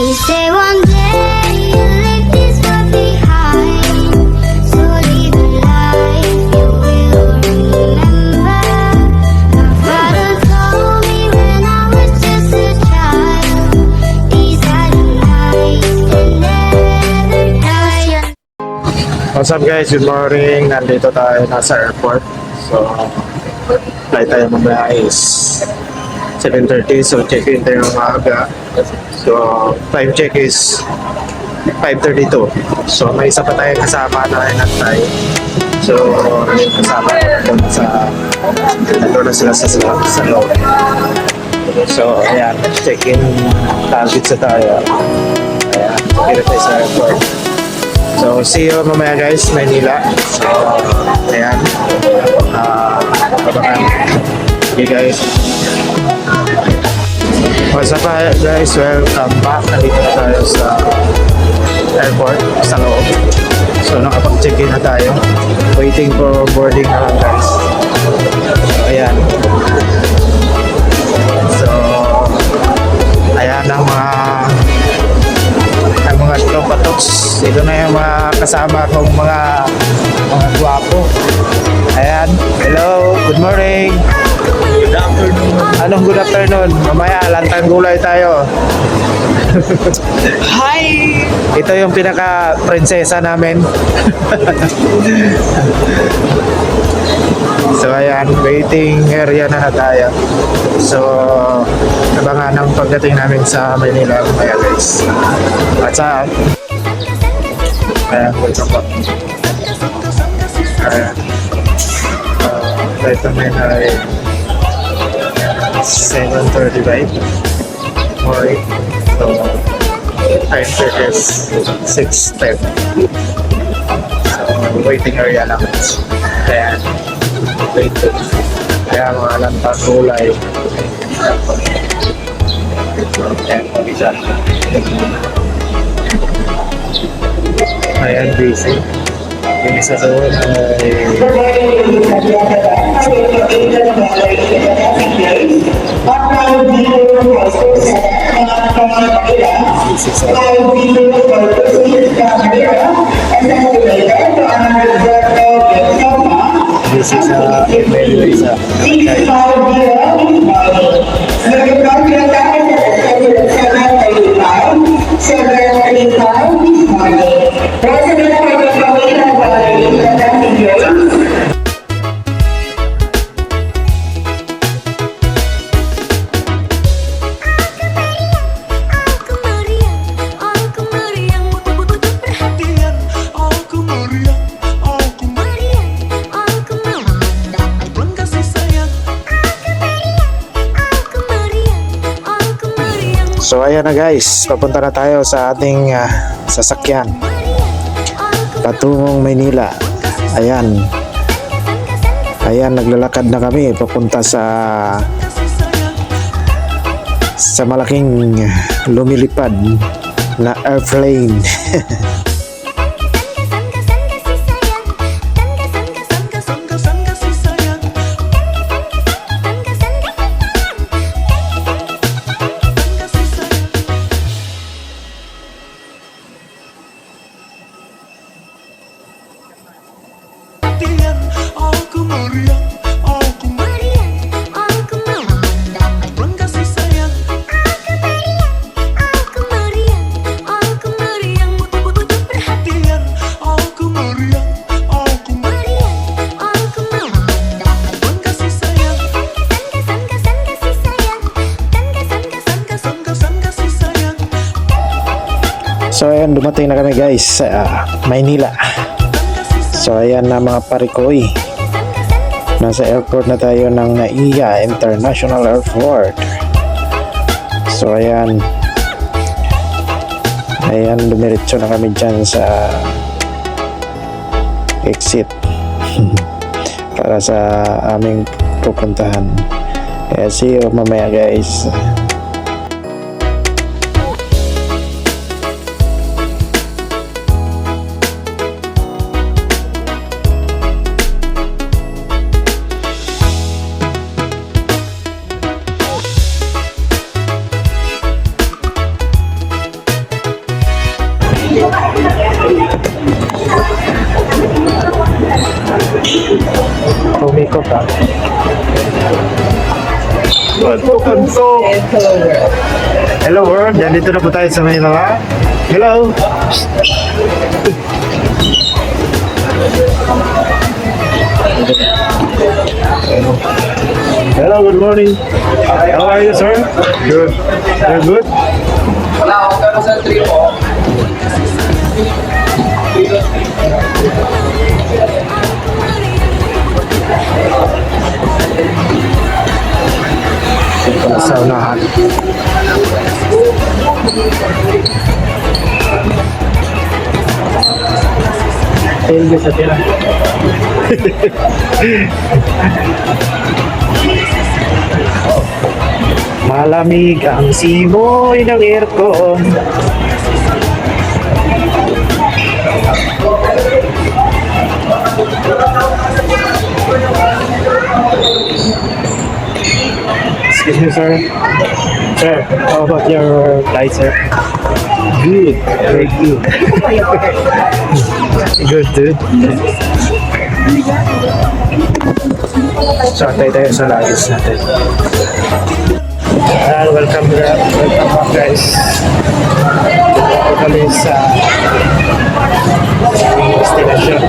He said one day you'll leave this world behind, so live a life you will remember. My father told me when I was just a child, these are the nights that never die. What's up guys? Good morning. Nandito tayo nasa airport. So, flight tayo mamaya is 7:30. So, check-in tayo maaga. So, time check is 5:32. So, may isa pa tayong kasama na inantay. So, yung kasama doon nandun na sila sa loob. So, ayan. Check-in target sa tayo. Ayan. Dito tayo sa airport. So, see you mamaya guys, Manila. So, ayan. Abangan. Okay guys. What's up guys? Welcome back. Nandito na tayo sa airport, sa loob. So, nakapag-check-in na tayo. Waiting for boarding na lang guys. So, ayan. So, ayan ang mga tropa toks. Ito na yung mga kasama kong mga gwapo. Ayan. Hello. Good morning. Good afternoon. Anong good afternoon? Mamaya, lantang gulay tayo. Hi! Ito yung pinaka-prinsesa namin. So, ayan. Waiting area na tayo. So, abangan ang pagdating namin sa Manila. Mamaya guys. What's up? Ayan. Welcome back. Ayan. Right namin ay 7:35 morning. So, time check is 6:10. So, waiting area lang. Ayan. Waiting. Kaya mga lantang gulay. Ayan, pag-isa. Ayan, busy. Yung isa doon ay busy sa email yung isa. So ayan na guys, papunta na tayo sa ating sasakyan patungong Maynila. Ayan. Ayan, naglalakad na kami papunta sa malaking lumilipad na airplane. So ayan, dumating na kami guys sa Maynila. So ayan na mga parikoy. Nasa airport na tayo ng NAIA International Airport. So ayan. Ayan, dumiretso na kami dyan sa exit para sa aming pupuntahan. Kaya see you mamaya guys. Tumikot ah. Kanto. Hello world, nandito na po tayo sa may mga. Hello. Hello, good morning. How are you, sir? Good. You're good? Wala ako pero sa 3 po. Sa unahan. Hello sa tira. Malamig ang simoy ng aircon. Excuse me, sir. Sir, how about your flight, sir? Good. Very good. Good, dude. So, tayo tayo sa luggage natin. Welcome back, guys. Ito kami sa destination.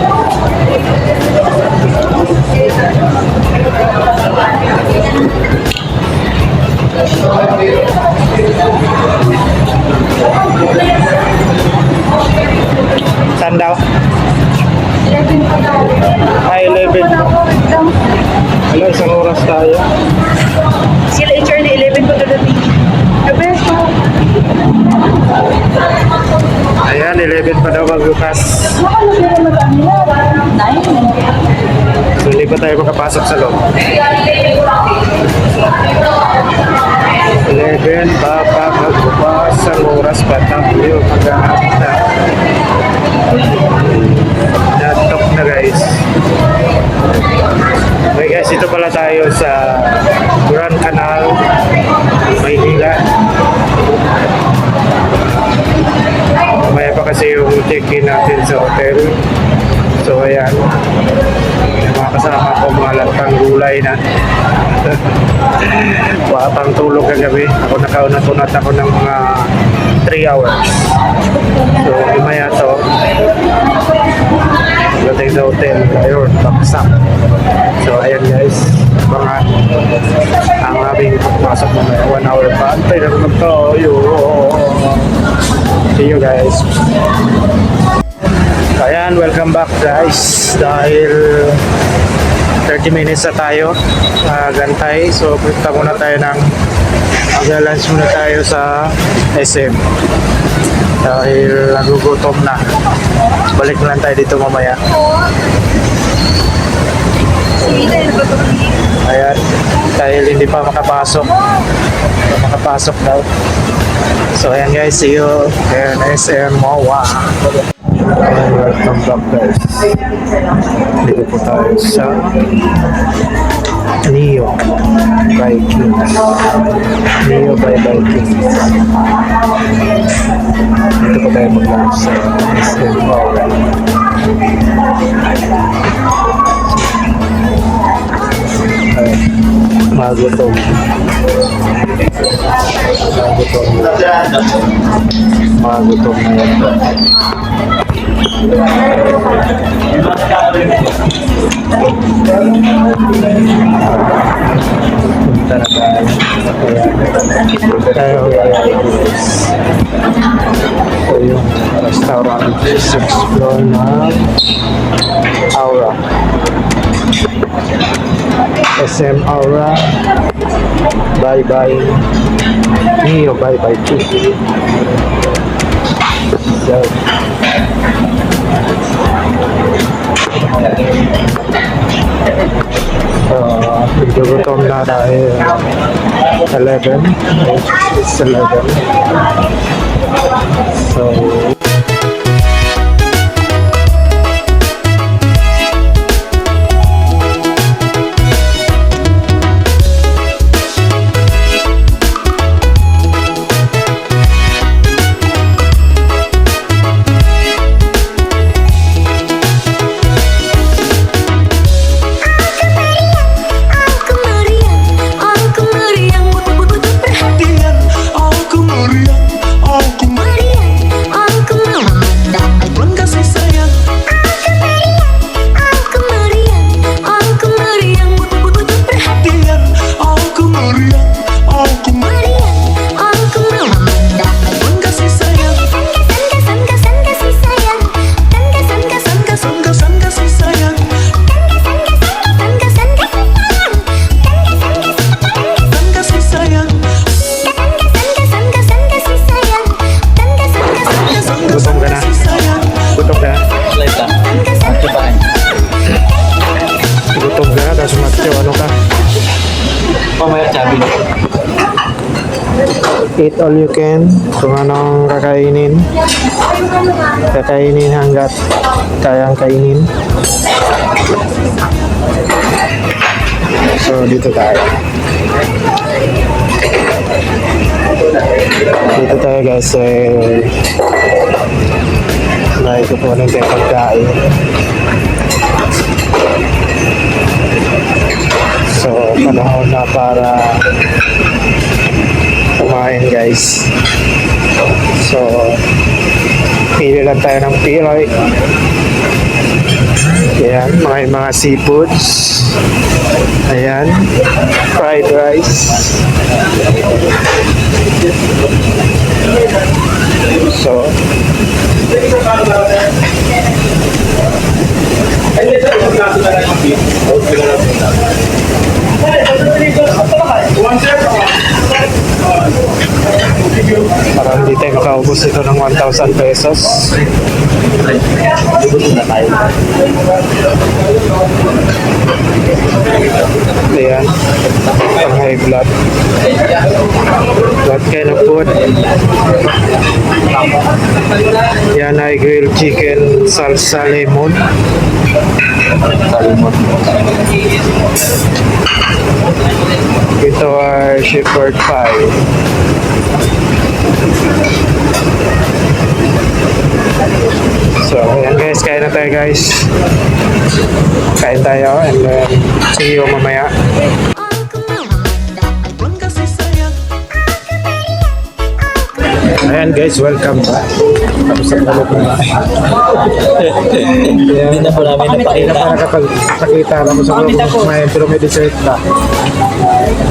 Saan daw? 11. Hello, isang oras tayo. Sila HR na 11 ko dadating. Gabi ko. Ayan, 11 pa daw magbukas. So, hindi pa tayo makapasok sa loob. 11 pa magbukas. Ang oras pa tayo maghanap na. Natok na, guys. Okay guys, ito pala tayo sa Grand Canal, Maynila. Mamaya pa kasi yung check-in natin sa hotel. So ayan, yung mga kasama ko, mga lantang gulay na. Watang tulog kagabi. Ako nakaunat-unat ako ng mga 3 hours. So mamaya to, dating sa hotel, ayun, baksak. So ayan guys, mga ang aming pagpasok mamaya, 1 hour pa. Antay na naman tayo. See you guys. Ayan, welcome back guys. Dahil 30 minutes na tayo gantay. So punta muna tayo ng mag-lunch muna tayo sa SM. Dahil nagugutom na. Balik na lang tayo dito mamaya. Ayan, dahil hindi pa makapasok. Makapasok daw. So ayan guys, see you in SM MOA. Ayan, welcome back guys. Dito po tayo sa Neo by Kings. Neo by Kings. Dito po tayo mag-lunch sa SM MOA. Ay, magutom. Magutom na yan. Punta na tayo. Tayo ito yung restaurant. 6th floor na Aura. SM Aura. Bye bye Neo, bye bye too. So gugutom na dahil 11. It's 11. So Eat all you can. Kung anong kakainin. Kakainin hanggat kayang kainin. So, dito tayo. Dito tayo guys. May kukunin tayo pagkain. So, panahon na para kumain guys. So, pili lang tayo ng pilay. Ayan, mga seafoods. Ayan, fried rice. So, parang hindi tayo makaubos ito ng 1,000 pesos. Ayan, pang high blood. What kind of food? Yan ay grilled chicken salsa lemon. Ito ay shepherd pie. So, ayan guys, kain na tayo guys. Kain tayo and then see you mamaya. Ayan guys, welcome back. Tapos sa palo ko na. Hindi na po namin napakita. Hindi na pa nakapagpakita. Tapos sa palo ko kumain, pero may dessert pa.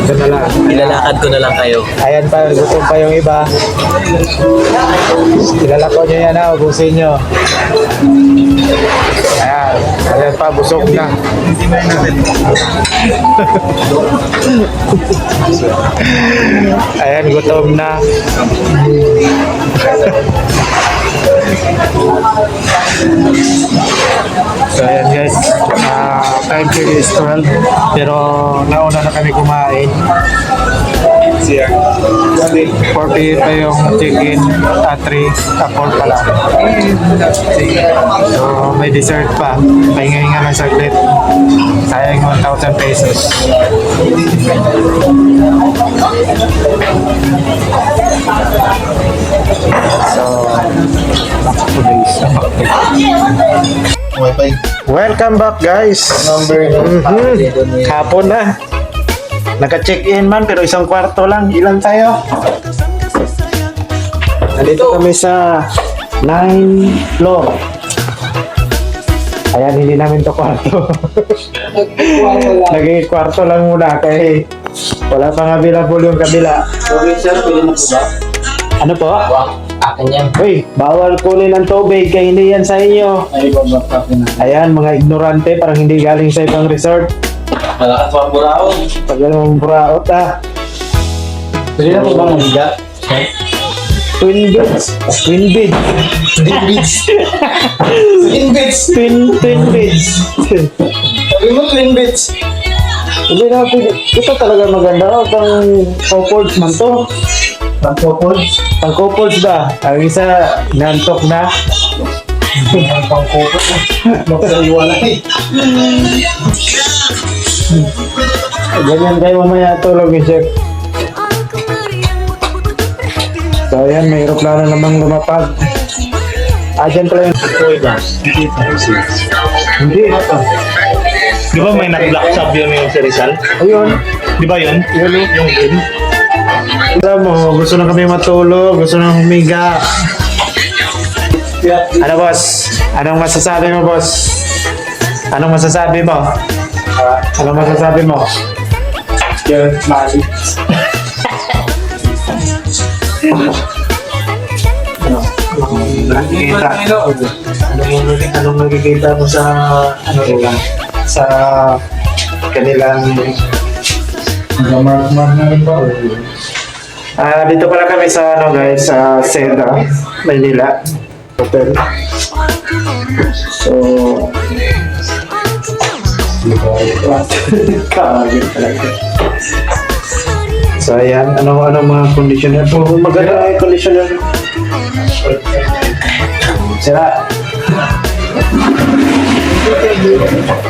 Ito na lang. Ilalakad ko na lang kayo. Ayan pa, gutom pa yung iba. Ilalako nyo yan ha, ubusin nyo. Ayan, ayan pa, busog na. Ayan, gutom na. So ayan guys, time check is 12 pero nauna na kami kumain. 4 pa yung chicken at 4 pala. So may dessert pa, pahinga-hinga lang saglit, sayang 1,000 pesos. So welcome back guys. Hapon na. Naka-check-in man pero isang kwarto lang. Ilan tayo? Nandito kami sa 9th floor. Ayan, hindi namin to kwarto. Naging kwarto lang muna kaya wala pang available yung kabila. Okay sir, pwede mo po ba? Ano po? Akin yan. Uy, bawal kunin ng tubig kaya hindi yan sa inyo. Ay, babak na. Ayan, mga ignorante, parang hindi galing sa ibang resort. Malakas pa buraon. Pag mong buraot Pwede na po bang higa? Twin beds. Twin bed. Twin beds. Twin beds. Twin beds. Sabi mo twin beds. Hindi na, ito talaga maganda. Pang couples man to. Pang couples. Pang couples ba? Ang isa, nantok na. Pang couples. Magsaliwalay. Ganyan kayo mamaya tulog ni Chef. So ayan, may aeroplano namang lumapag. Dyan pala yun. Hindi. Di ba may nag-black shop yun yung si Rizal? Ayun. Di ba yun? Yun. Yung game? Alam mo, gusto na kami matulog, gusto na humiga. Ano boss? Anong masasabi mo boss? Anong masasabi mo? Anong masasabi mo? Yan, mali. Anong nakikita mo sa sa kanilang Mark na rin ba? dito pala kami sa guys, sa Seda, Maynila Hotel. So kagin talaga. So So ayan, ano mga conditioner po? Maganda yung conditioner. Sira.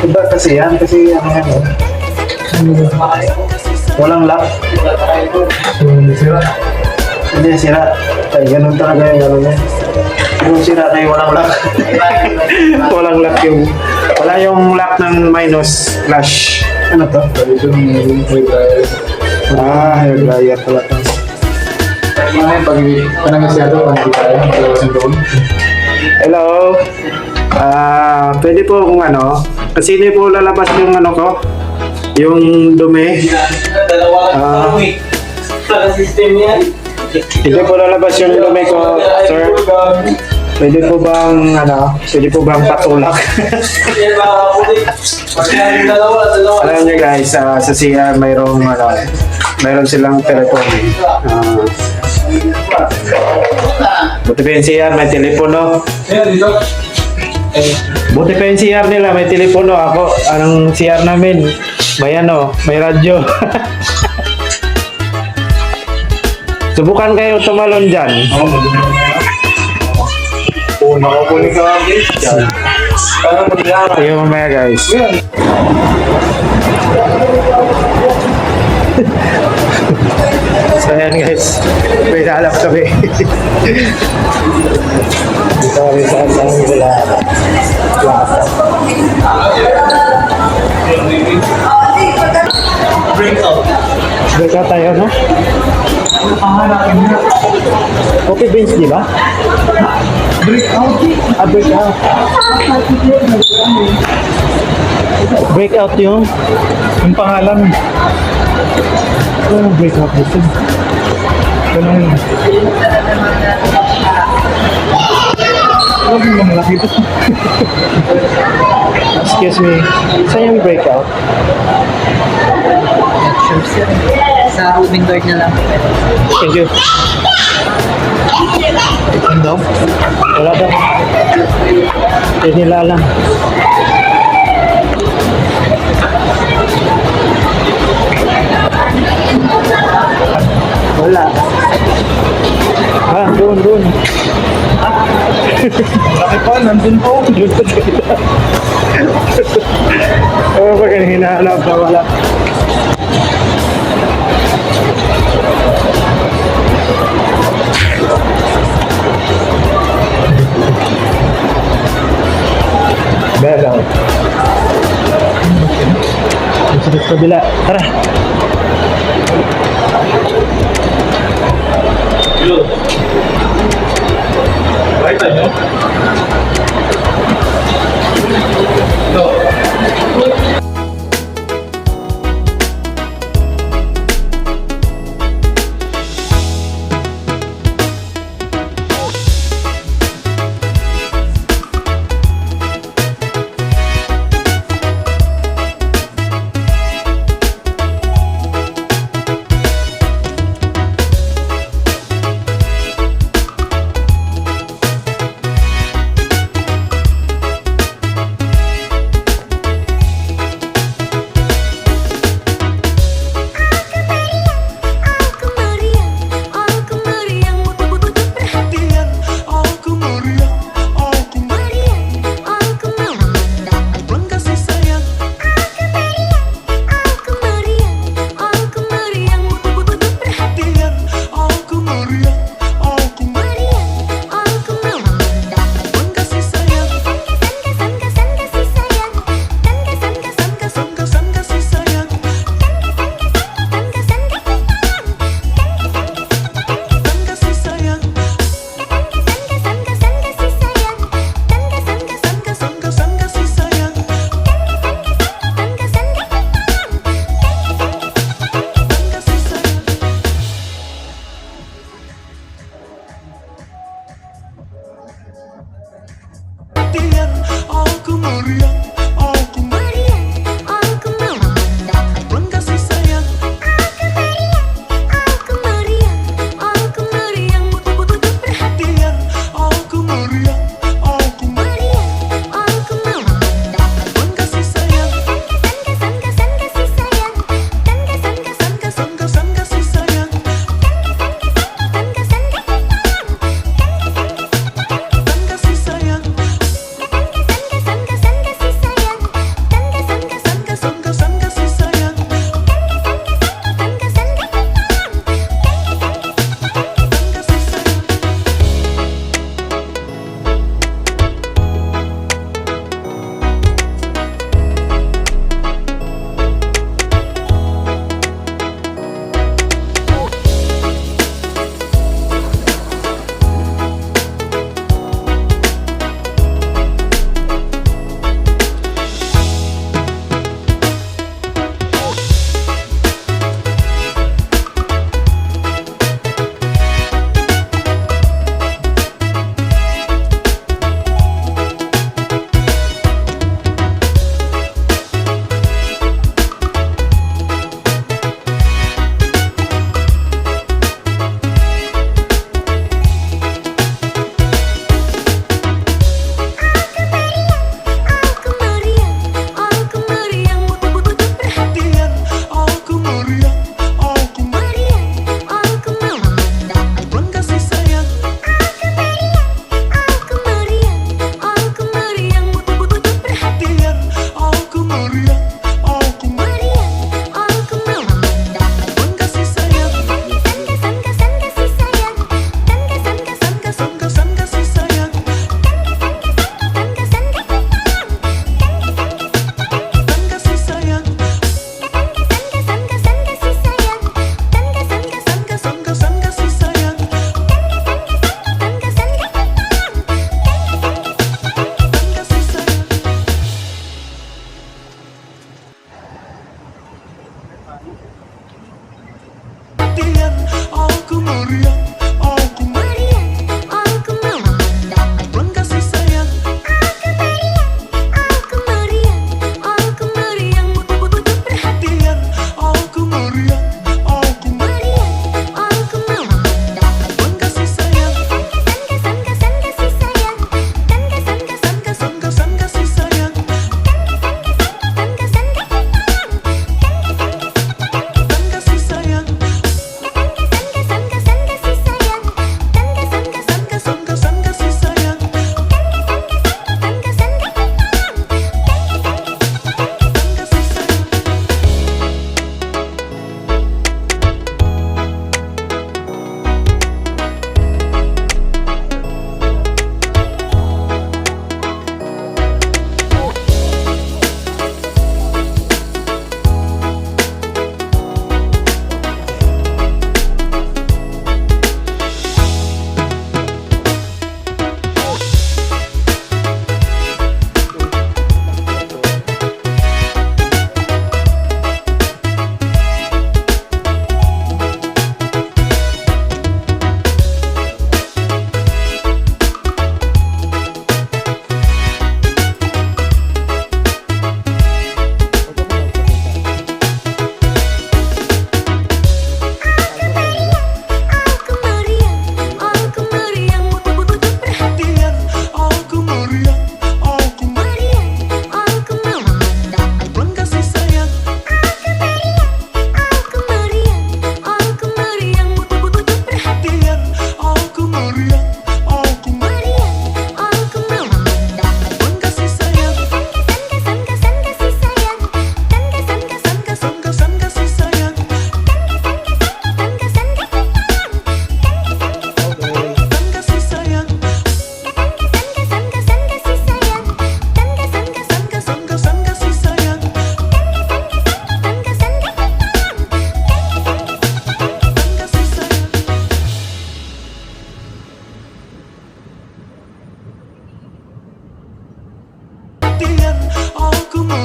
Iba kasi yan, kasi ano yan eh. Walang lock. Sira. Hindi sira. Ay, ganun talaga yung ano niya. Yung sira na yung walang lock. Walang lock yung... Wala yung lock ng minus flash. Ano to? Hair dryer pala to. Hello. Pwede po kung ano, kasi hindi po lalabas yung ano ko, yung dumi. Hindi po lalabas yung dumi ko, sir. Pwede po bang patulak? Alam niyo guys, sa CR mayroon silang telepono. Buti pa yung CR, may telepono. Buti pa yung CR nila, may telepono. Ako, anong CR namin, may radyo. Subukan kayo tumalon dyan. Nakakunin ka lang guys. Sige mamaya guys. So ayan guys, may halap kami. Dito kami sa nila. Breakout tayo, no? Coffee beans, di ba? Breakout. Breakout yung pangalan. Breakout dito. Ganun. Excuse me. Saan yung breakout? Sa rooming guard na lang. Thank you. Ano? Wala daw. Hindi nila alam. Wala. Doon. Laki pa, nandun po. Doon pa sila. Oo, pag hinahanap na wala. Belaw. Sa kabila. Tara. Right, ano?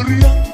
Surya